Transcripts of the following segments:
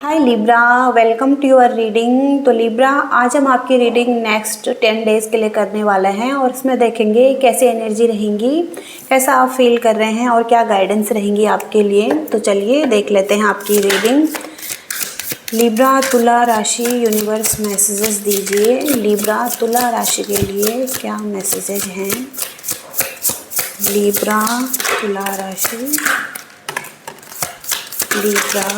Hi Libra, welcome to your reading. तो Libra, आज हम आपकी रीडिंग नेक्स्ट 10 डेज़ के लिए करने वाले हैं और इसमें देखेंगे कैसी एनर्जी रहेंगी, कैसा आप फील कर रहे हैं और क्या गाइडेंस रहेंगी आपके लिए। तो चलिए देख लेते हैं आपकी रीडिंग। लिब्रा तुला राशि, यूनिवर्स मैसेजेस दीजिए। लिब्रा तुला राशि के लिए क्या मैसेजेस हैं? लिब्रा तुला राशि, Libra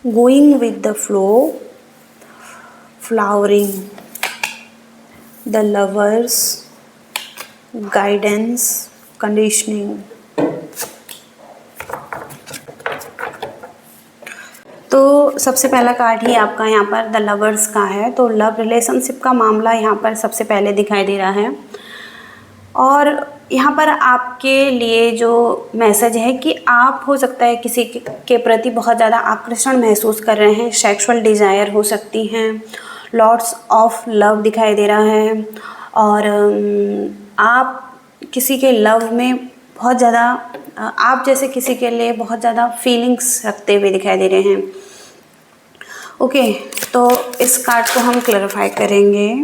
going with the flow, flowering, the lovers, guidance, conditioning। तो सबसे पहला कार्ड ही आपका यहाँ पर द लवर्स का है। तो लव रिलेशनशिप का मामला यहाँ पर सबसे पहले दिखाई दे रहा है और यहाँ पर आपके लिए जो मैसेज है कि आप हो सकता है किसी के प्रति बहुत ज़्यादा आकर्षण महसूस कर रहे हैं, सेक्सुअल डिज़ायर हो सकती हैं, लॉट्स ऑफ लव दिखाई दे रहा है और आप किसी के लव में बहुत ज़्यादा, आप जैसे किसी के लिए बहुत ज़्यादा फीलिंग्स रखते हुए दिखाई दे रहे हैं। ओके, तो इस कार्ड को हम क्लैरिफाई करेंगे।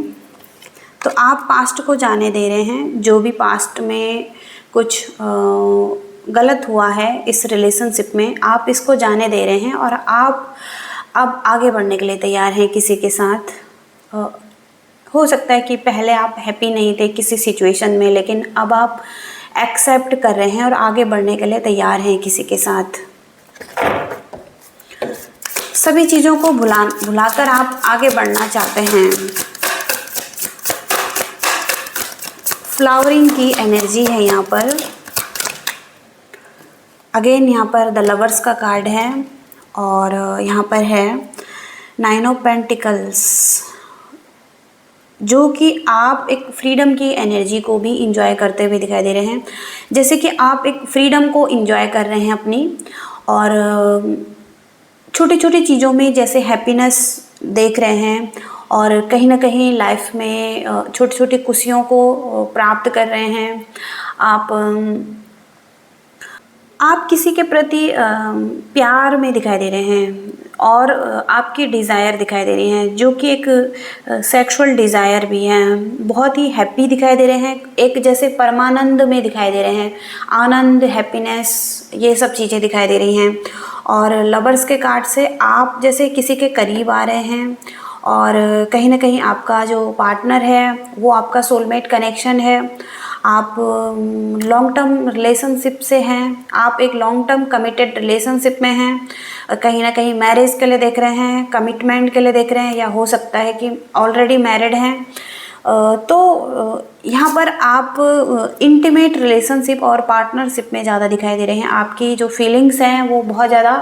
तो आप पास्ट को जाने दे रहे हैं, जो भी पास्ट में कुछ गलत हुआ है इस रिलेशनशिप में, आप इसको जाने दे रहे हैं और आप अब आगे बढ़ने के लिए तैयार हैं किसी के साथ। हो सकता है कि पहले आप हैप्पी नहीं थे किसी सिचुएशन में, लेकिन अब आप एक्सेप्ट कर रहे हैं और आगे बढ़ने के लिए तैयार हैं किसी के साथ। सभी चीज़ों को भुलाकर आप आगे बढ़ना चाहते हैं। फ्लावरिंग की एनर्जी है यहाँ पर। अगेन यहाँ पर द लवर्स का कार्ड है और यहाँ पर है 9 ऑफ पेंटिकल्स, जो कि आप एक फ्रीडम की एनर्जी को भी इंजॉय करते हुए दिखाई दे रहे हैं। जैसे कि आप एक फ्रीडम को इंजॉय कर रहे हैं अपनी, और छोटी छोटी चीज़ों में जैसे हैप्पीनेस देख रहे हैं और कहीं ना कहीं लाइफ में छोटी छोटी खुशियों को प्राप्त कर रहे हैं। आप किसी के प्रति प्यार में दिखाई दे रहे हैं और आपकी डिज़ायर दिखाई दे रही हैं, जो कि एक सेक्सुअल डिज़ायर भी है। बहुत ही हैप्पी दिखाई दे रहे हैं, एक जैसे परमानंद में दिखाई दे रहे हैं, आनंद, हैप्पीनेस, ये सब चीज़ें दिखाई दे रही हैं। और लवर्स के कार्ड से आप जैसे किसी के करीब आ रहे हैं और कहीं ना कहीं आपका जो पार्टनर है वो आपका सोलमेट कनेक्शन है। आप लॉन्ग टर्म रिलेशनशिप से हैं, आप एक लॉन्ग टर्म कमिटेड रिलेशनशिप में हैं, कहीं ना कहीं मैरिज के लिए देख रहे हैं, कमिटमेंट के लिए देख रहे हैं, या हो सकता है कि ऑलरेडी मैरिड हैं। तो यहाँ पर आप इंटीमेट रिलेशनशिप और पार्टनरशिप में ज़्यादा दिखाई दे रहे हैं। आपकी जो फीलिंग्स हैं वो बहुत ज़्यादा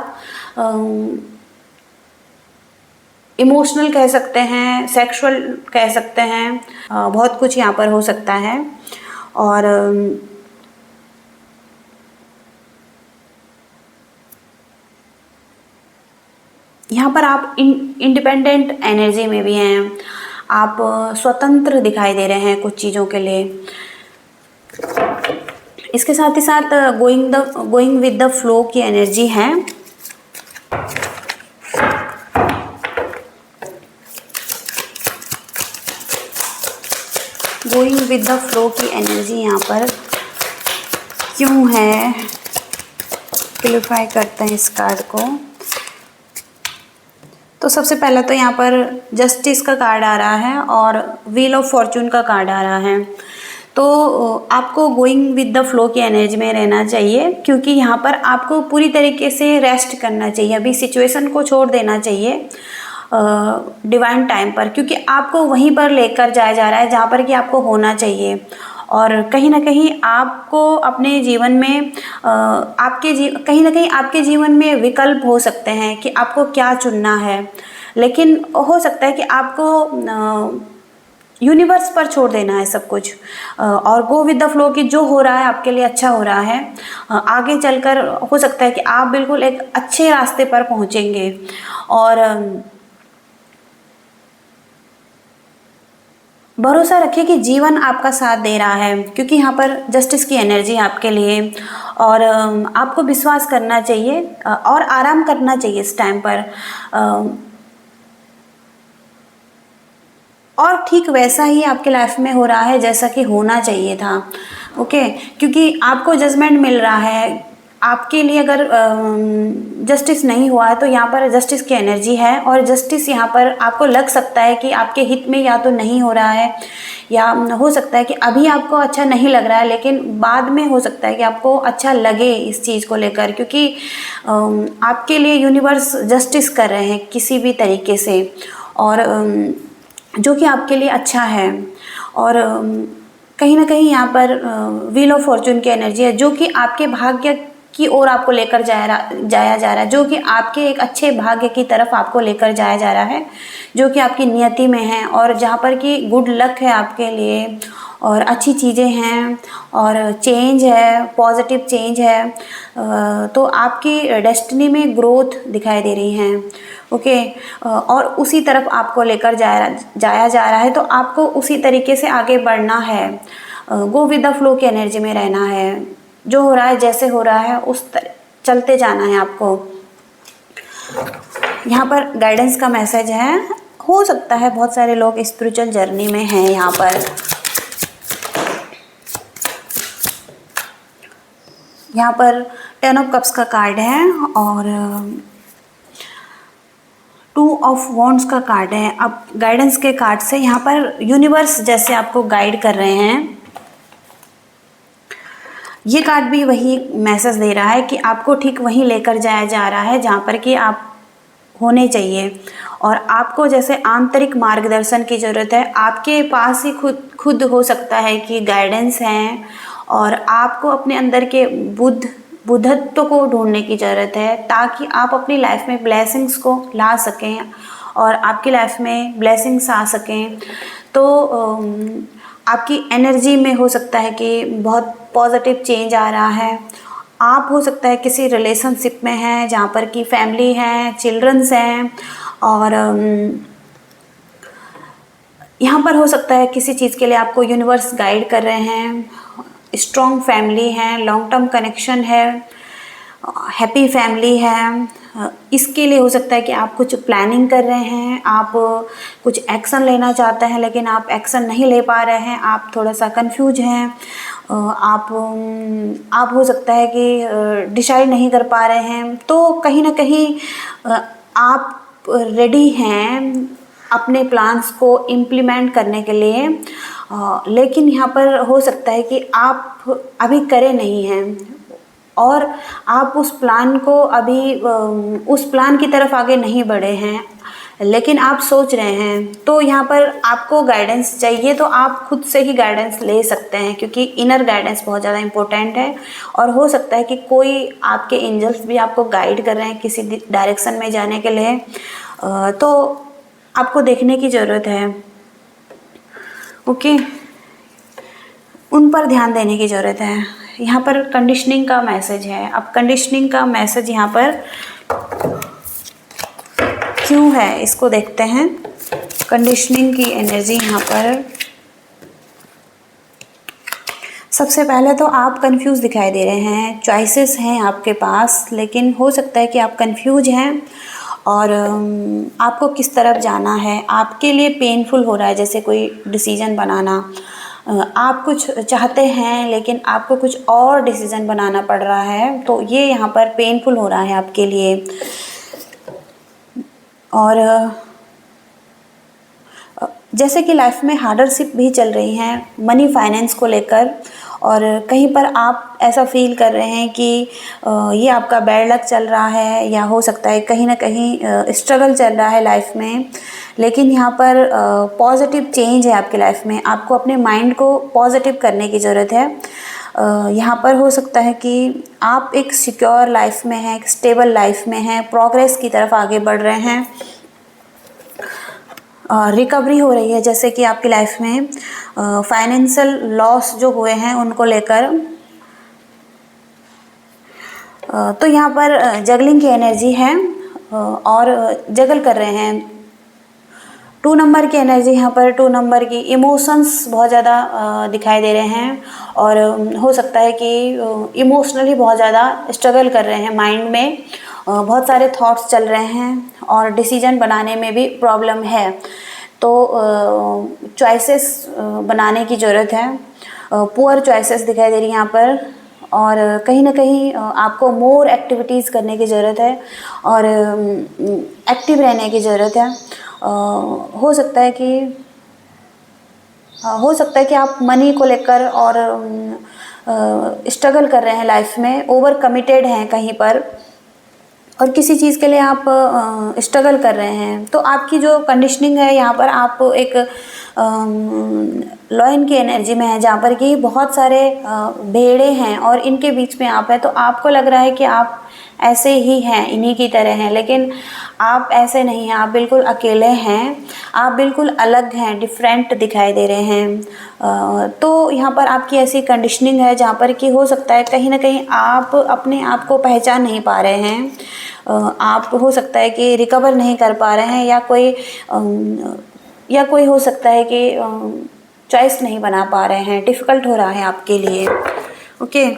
इमोशनल कह सकते हैं, सेक्सुअल कह सकते हैं, बहुत कुछ यहाँ पर हो सकता है। और यहाँ पर आप इंडिपेंडेंट एनर्जी में भी हैं, आप स्वतंत्र दिखाई दे रहे हैं कुछ चीज़ों के लिए। इसके साथ ही साथ गोइंग विद द फ्लो की एनर्जी है। गोइंग विद द फ्लो की एनर्जी यहाँ पर क्यों है, क्लियरिफाई करते हैं इस कार्ड को। तो सबसे पहला तो यहाँ पर जस्टिस का कार्ड आ रहा है और व्हील ऑफ फॉर्चून का कार्ड आ रहा है। तो आपको गोइंग विद द फ्लो की एनर्जी में रहना चाहिए, क्योंकि यहाँ पर आपको पूरी तरीके से रेस्ट करना चाहिए, अभी सिचुएशन को छोड़ देना चाहिए डिवाइन टाइम पर, क्योंकि आपको वहीं पर लेकर जाया जा रहा है जहाँ पर कि आपको होना चाहिए। और कहीं ना कहीं आपको अपने जीवन में कहीं ना कहीं आपके जीवन में विकल्प हो सकते हैं कि आपको क्या चुनना है, लेकिन हो सकता है कि आपको यूनिवर्स पर छोड़ देना है सब कुछ और गो विद द फ्लो, कि जो हो रहा है आपके लिए अच्छा हो रहा है। आगे चलकर हो सकता है कि आप बिल्कुल एक अच्छे रास्ते पर पहुंचेंगे। और भरोसा रखिए कि जीवन आपका साथ दे रहा है, क्योंकि यहाँ पर जस्टिस की एनर्जी है आपके लिए। और आपको विश्वास करना चाहिए और आराम करना चाहिए इस टाइम पर। और ठीक वैसा ही आपके लाइफ में हो रहा है जैसा कि होना चाहिए था। ओके, क्योंकि आपको जजमेंट मिल रहा है आपके लिए। अगर जस्टिस नहीं हुआ है तो यहाँ पर जस्टिस की एनर्जी है, और जस्टिस यहाँ पर आपको लग सकता है कि आपके हित में या तो नहीं हो रहा है, या हो सकता है कि अभी आपको अच्छा नहीं लग रहा है, लेकिन बाद में हो सकता है कि आपको अच्छा लगे इस चीज़ को लेकर, क्योंकि आपके लिए यूनिवर्स जस्टिस कर रहे हैं किसी भी तरीके से, और जो कि आपके लिए अच्छा है। और कहीं ना कहीं यहाँ पर व्हील ऑफ फॉर्चून की एनर्जी है, जो कि आपके भाग्य की ओर आपको लेकर जाया जा रहा है, जो कि आपके एक अच्छे भाग्य की तरफ आपको लेकर जाया जा रहा है, जो कि आपकी नियति में है, और जहाँ पर कि गुड लक है आपके लिए, और अच्छी चीज़ें हैं, और चेंज है, पॉजिटिव चेंज है। तो आपकी डेस्टिनी में ग्रोथ दिखाई दे रही है। ओके, और उसी तरफ आपको लेकर जाया जा रहा है, तो आपको उसी तरीके से आगे बढ़ना है। गो विद द फ्लो की एनर्जी में रहना है। जो हो रहा है, जैसे हो रहा है, उस चलते जाना है आपको। यहाँ पर गाइडेंस का मैसेज है। हो सकता है बहुत सारे लोग स्पिरिचुअल जर्नी में हैं यहाँ पर। यहाँ पर 10 ऑफ कप्स का कार्ड है, और 2 ऑफ वॉन्ड्स का कार्ड है। अब गाइडेंस के कार्ड से यहाँ पर यूनिवर्स जैसे आपको गाइड कर रहे हैं, ये कार्ड भी वही मैसेज दे रहा है कि आपको ठीक वहीं लेकर जाया जा रहा है जहाँ पर कि आप होने चाहिए। और आपको जैसे आंतरिक मार्गदर्शन की ज़रूरत है। आपके पास ही खुद हो सकता है कि गाइडेंस है, और आपको अपने अंदर के बुद्धत्व को ढूंढने की ज़रूरत है, ताकि आप अपनी लाइफ में ब्लेसिंग्स को ला सकें, और आपकी लाइफ में ब्लेसिंग्स आ सकें। तो आपकी एनर्जी में हो सकता है कि बहुत पॉजिटिव चेंज आ रहा है। आप हो सकता है किसी रिलेशनशिप में हैं जहाँ पर कि फैमिली है, चिल्ड्रंस हैं, और यहाँ पर हो सकता है किसी चीज़ के लिए आपको यूनिवर्स गाइड कर रहे हैं। स्ट्रॉन्ग फैमिली है, लॉन्ग टर्म कनेक्शन है, हैप्पी फैमिली है। इसके लिए हो सकता है कि आप कुछ प्लानिंग कर रहे हैं, आप कुछ एक्शन लेना चाहते हैं, लेकिन आप एक्शन नहीं ले पा रहे हैं, आप थोड़ा सा कंफ्यूज हैं। आप हो सकता है कि डिसाइड नहीं कर पा रहे हैं। तो कहीं ना कहीं आप रेडी हैं अपने प्लान्स को इम्प्लीमेंट करने के लिए, लेकिन यहाँ पर हो सकता है कि आप अभी करे नहीं हैं, और आप उस प्लान को अभी उस प्लान की तरफ आगे नहीं बढ़े हैं, लेकिन आप सोच रहे हैं। तो यहाँ पर आपको गाइडेंस चाहिए, तो आप खुद से ही गाइडेंस ले सकते हैं, क्योंकि इनर गाइडेंस बहुत ज़्यादा इम्पोर्टेंट है। और हो सकता है कि कोई आपके एंजल्स भी आपको गाइड कर रहे हैं किसी डायरेक्शन में जाने के लिए, तो आपको देखने की ज़रूरत है। ओके, उन पर ध्यान देने की ज़रूरत है। यहाँ पर कंडीशनिंग का मैसेज है। अब कंडीशनिंग का मैसेज यहाँ पर क्यों है, इसको देखते हैं। कंडीशनिंग की एनर्जी यहाँ पर सबसे पहले तो आप कंफ्यूज दिखाई दे रहे हैं। चॉइसेस हैं आपके पास, लेकिन हो सकता है कि आप कंफ्यूज हैं, और आपको किस तरफ जाना है आपके लिए पेनफुल हो रहा है। जैसे कोई डिसीजन बनाना, आप कुछ चाहते हैं लेकिन आपको कुछ और डिसीज़न बनाना पड़ रहा है, तो ये यहाँ पर पेनफुल हो रहा है आपके लिए। और जैसे कि लाइफ में हार्डशिप भी चल रही हैं मनी फाइनेंस को लेकर, और कहीं पर आप ऐसा फील कर रहे हैं कि ये आपका बैड लक चल रहा है, या हो सकता है कहीं ना कहीं स्ट्रगल चल रहा है लाइफ में। लेकिन यहाँ पर पॉजिटिव चेंज है आपकी लाइफ में। आपको अपने माइंड को पॉजिटिव करने की ज़रूरत है। यहाँ पर हो सकता है कि आप एक सिक्योर लाइफ में हैं, एक स्टेबल लाइफ में हैं, प्रोग्रेस की तरफ आगे बढ़ रहे हैं, रिकवरी हो रही है। जैसे कि आपकी लाइफ में फाइनेंशियल लॉस जो हुए हैं उनको लेकर, तो यहाँ पर जगलिंग की एनर्जी है, और जगल कर रहे हैं। 2 नंबर की एनर्जी यहाँ पर 2 नंबर की इमोशंस बहुत ज़्यादा दिखाई दे रहे हैं और हो सकता है कि इमोशनली बहुत ज़्यादा स्ट्रगल कर रहे हैं, माइंड में बहुत सारे थॉट्स चल रहे हैं और डिसीजन बनाने में भी प्रॉब्लम है। तो चॉइसेस बनाने की ज़रूरत है, पुअर चॉइसेस दिखाई दे रही है यहाँ पर और कहीं ना कहीं आपको मोर एक्टिविटीज़ करने की ज़रूरत है और एक्टिव रहने की ज़रूरत है। हो सकता है कि आप मनी को लेकर और स्ट्रगल कर रहे हैं, लाइफ में ओवर कमिटेड हैं कहीं पर और किसी चीज़ के लिए आप स्ट्रगल कर रहे हैं। तो आपकी जो कंडीशनिंग है यहाँ पर, आप एक लॉयन की एनर्जी में है जहाँ पर कि बहुत सारे भेड़े हैं और इनके बीच में आप हैं। तो आपको लग रहा है कि आप ऐसे ही हैं, इन्हीं की तरह हैं, लेकिन आप ऐसे नहीं हैं, आप बिल्कुल अकेले हैं, आप बिल्कुल अलग हैं, डिफरेंट दिखाई दे रहे हैं। तो यहाँ पर आपकी ऐसी कंडीशनिंग है जहाँ पर कि हो सकता है कहीं ना कहीं आप अपने आप को पहचान नहीं पा रहे हैं, आप हो सकता है कि रिकवर नहीं कर पा रहे हैं या कोई हो सकता है कि चॉइस नहीं बना पा रहे हैं, डिफ़िकल्ट हो रहा है आपके लिए। ओके,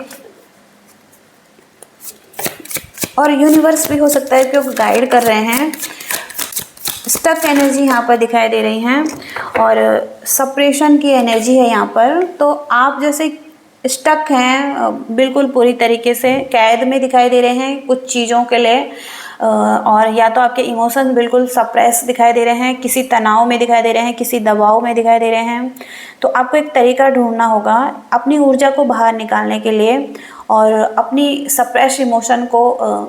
और यूनिवर्स भी हो सकता है कि वो गाइड कर रहे हैं। स्टक एनर्जी यहाँ पर दिखाई दे रही हैं और सेपरेशन की एनर्जी है यहाँ पर। तो आप जैसे स्टक हैं, बिल्कुल पूरी तरीके से कैद में दिखाई दे रहे हैं कुछ चीज़ों के लिए, और या तो आपके इमोशंस बिल्कुल सप्रेस दिखाई दे रहे हैं, किसी तनाव में दिखाई दे रहे हैं, किसी दबाव में दिखाई दे रहे हैं। तो आपको एक तरीका ढूंढना होगा अपनी ऊर्जा को बाहर निकालने के लिए और अपनी सप्रेस इमोशन को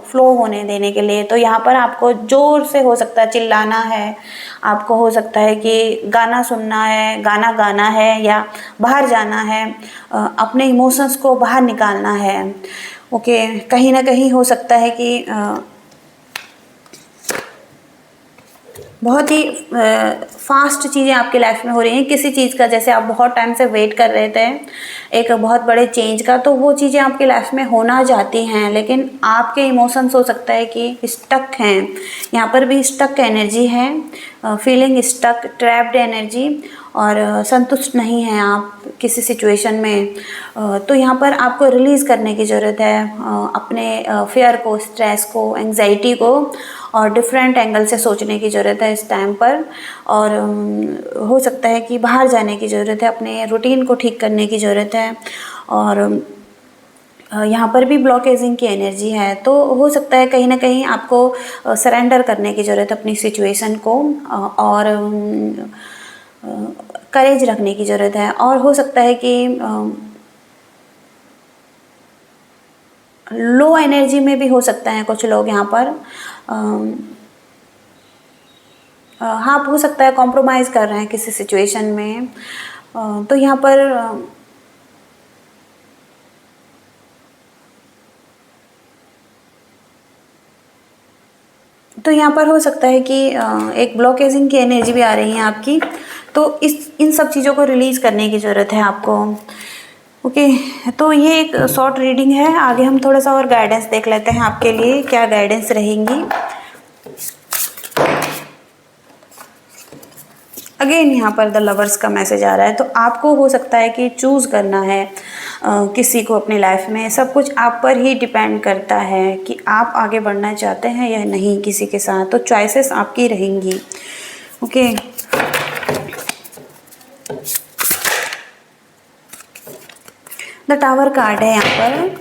फ्लो होने देने के लिए। तो यहाँ पर आपको ज़ोर से हो सकता है चिल्लाना है, आपको हो सकता है कि गाना सुनना है, गाना गाना है या बाहर जाना है, अपने इमोशंस को बाहर निकालना है। ओके, कहीं ना कहीं हो सकता है कि बहुत ही फास्ट चीज़ें आपकी लाइफ में हो रही हैं, किसी चीज़ का जैसे आप बहुत टाइम से वेट कर रहे थे एक बहुत बड़े चेंज का, तो वो चीज़ें आपकी लाइफ में होना चाहती हैं, लेकिन आपके इमोशंस हो सकता है कि स्टक हैं। यहाँ पर भी स्टक एनर्जी है, फीलिंग स्टक, ट्रैप्ड एनर्जी और संतुष्ट नहीं हैं आप किसी सिचुएशन में। तो यहाँ पर आपको रिलीज़ करने की ज़रूरत है अपने फियर को, स्ट्रेस को, एंग्जाइटी को, और डिफरेंट एंगल से सोचने की ज़रूरत है इस टाइम पर। और हो सकता है कि बाहर जाने की ज़रूरत है, अपने रूटीन को ठीक करने की ज़रूरत है। और यहाँ पर भी ब्लॉकेजिंग की एनर्जी है, तो हो सकता है कहीं ना कहीं आपको सरेंडर करने की ज़रूरत है अपनी सिचुएशन को और करेज रखने की ज़रूरत है। और हो सकता है कि लो एनर्जी में भी हो सकते हैं कुछ लोग यहाँ पर। हाँ, हो सकता है कॉम्प्रोमाइज़ कर रहे हैं किसी सिचुएशन में। तो यहाँ पर हो सकता है कि एक ब्लॉकेजिंग की एनर्जी भी आ रही है आपकी। तो इन सब चीज़ों को रिलीज़ करने की ज़रूरत है आपको। ओके, तो ये एक शॉर्ट रीडिंग है। आगे हम थोड़ा सा और गाइडेंस देख लेते हैं आपके लिए क्या गाइडेंस रहेंगी। अगेन यहाँ पर द लवर्स का मैसेज आ रहा है। तो आपको हो सकता है कि चूज़ करना है किसी को अपनी लाइफ में। सब कुछ आप पर ही डिपेंड करता है कि आप आगे बढ़ना चाहते हैं या नहीं किसी के साथ। तो चॉइसेस आपकी रहेंगी। ओके, द टावर कार्ड है यहाँ पर।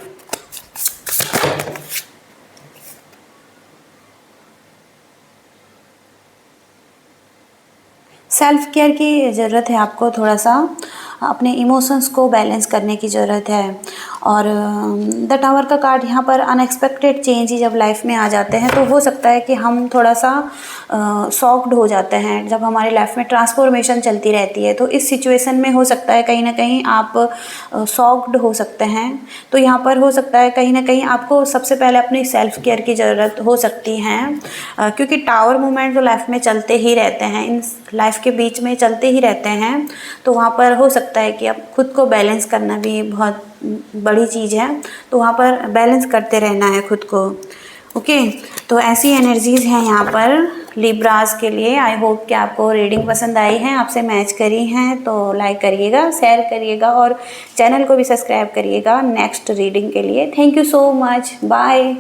सेल्फ केयर की ज़रूरत है आपको, थोड़ा सा अपने इमोशंस को बैलेंस करने की ज़रूरत है। और द टावर का कार्ड यहाँ पर अनएक्सपेक्टेड चेंज ही जब लाइफ में आ जाते हैं तो हो सकता है कि हम थोड़ा सा शॉक्ड हो जाते हैं जब हमारी लाइफ में ट्रांसफॉर्मेशन चलती रहती है। तो इस सिचुएशन में हो सकता है कहीं ना कहीं आप शॉक्ड हो सकते हैं। तो यहाँ पर हो सकता है कहीं ना कहीं आपको सबसे पहले अपनी सेल्फ केयर की ज़रूरत हो सकती है, क्योंकि टावर मूवमेंट तो लाइफ में चलते ही रहते हैं, इन लाइफ के बीच में चलते ही रहते हैं। तो वहाँ पर हो सकता है कि अब खुद को बैलेंस करना भी बहुत बड़ी चीज़ है। तो वहाँ पर बैलेंस करते रहना है खुद को। ओके, तो ऐसी एनर्जीज़ हैं यहाँ पर लिब्रास के लिए। आई होप कि आपको रीडिंग पसंद आई है, आपसे मैच करी हैं तो लाइक करिएगा, शेयर करिएगा और चैनल को भी सब्सक्राइब करिएगा नेक्स्ट रीडिंग के लिए। Thank you so much, bye.